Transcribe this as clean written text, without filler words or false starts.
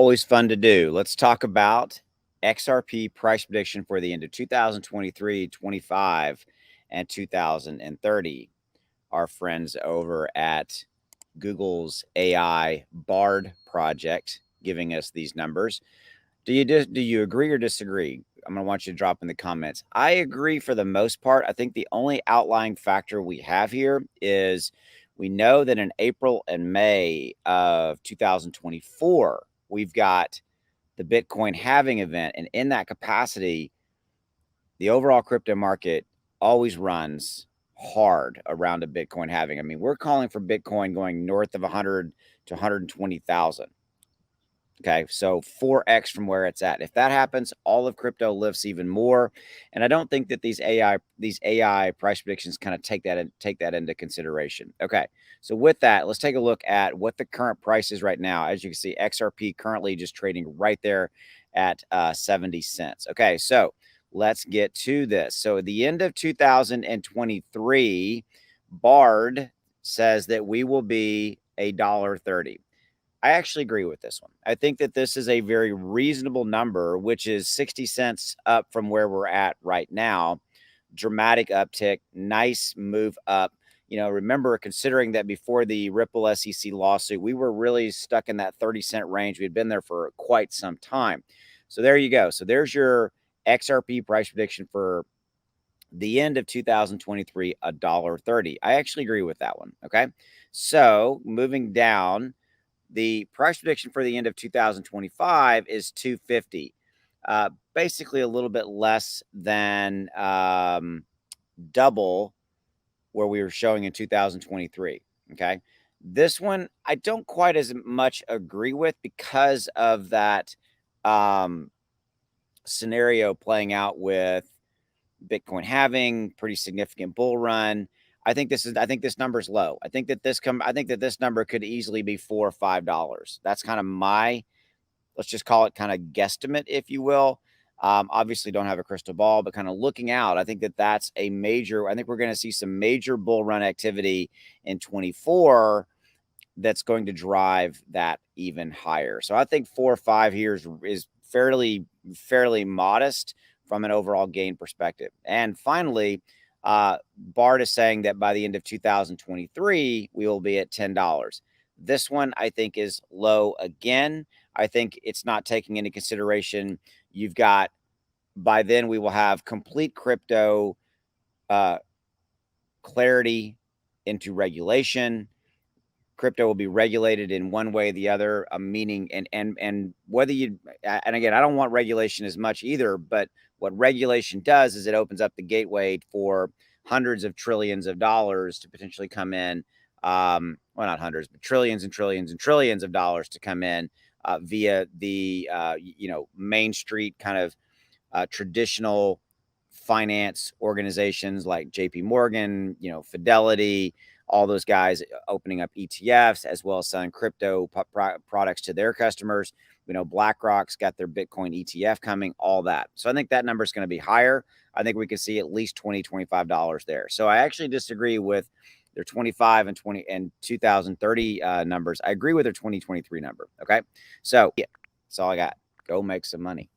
Always fun to do. Let's talk about XRP price prediction for the end of 2023, 25, and 2030. Our friends over at Google's AI Bard project giving us these numbers. Do you agree or disagree? I'm going to want you to drop in the comments. I agree for the most part. I think the only outlying factor we have here is we know that in April and May of 2024, we've got the Bitcoin halving event. And in that capacity, the overall crypto market always runs hard around a Bitcoin halving. I mean, we're calling for Bitcoin going north of 100 to 120,000. Okay, so 4x from where it's at. If that happens, all of crypto lifts even more. And I don't think that these AI price predictions kind of take that into consideration. Okay, so with that, let's take a look at what the current price is right now. As you can see, XRP currently just trading right there at 70 cents. Okay, so let's get to this. So at the end of 2023, Bard says that we will be $1.30. I actually agree with this one. I think that this is a very reasonable number, which is 60 cents up from where we're at right now. Dramatic uptick, nice move up. You know, remember, considering that before the Ripple SEC lawsuit, we were really stuck in that 30-cent range. We had been there for quite some time. So there you go. So there's your XRP price prediction for the end of 2023, $1.30. I actually agree with that one. Okay. So moving down, the price prediction for the end of 2025 is 250. Basically a little bit less than double where we were showing in 2023. Okay. This one I don't quite as much agree with because of that scenario playing out with Bitcoin having pretty significant bull run. I think this number is low. I think that this number could easily be $4 or $5. That's kind of my, let's just call it kind of guesstimate, if you will. Obviously don't have a crystal ball, but kind of looking out, I think that's I think we're going to see some major bull run activity in 24 that's going to drive that even higher. So I think 4 or 5 here is fairly modest from an overall gain perspective. And finally, Bard is saying that by the end of 2023, we will be at $10. This one, I think, is low again. I think it's not taking into consideration you've got, by then we will have complete crypto clarity into regulation. Crypto will be regulated in one way or the other, meaning and whether you, and again, I don't want regulation as much either, but what regulation does is it opens up the gateway for hundreds of trillions of dollars to potentially come in, well, not hundreds, but trillions and trillions and trillions of dollars to come in via the Main Street kind of traditional finance organizations like JP Morgan, Fidelity, all those guys opening up ETFs as well as selling crypto products to their customers. BlackRock's got their Bitcoin ETF coming, all that. So I think that number is going to be higher. I think we can see at least $20, $25 there. So I actually disagree with their 25 and 20 and 2030 numbers. I agree with their 2023 number. Okay. So yeah, that's all I got. Go make some money.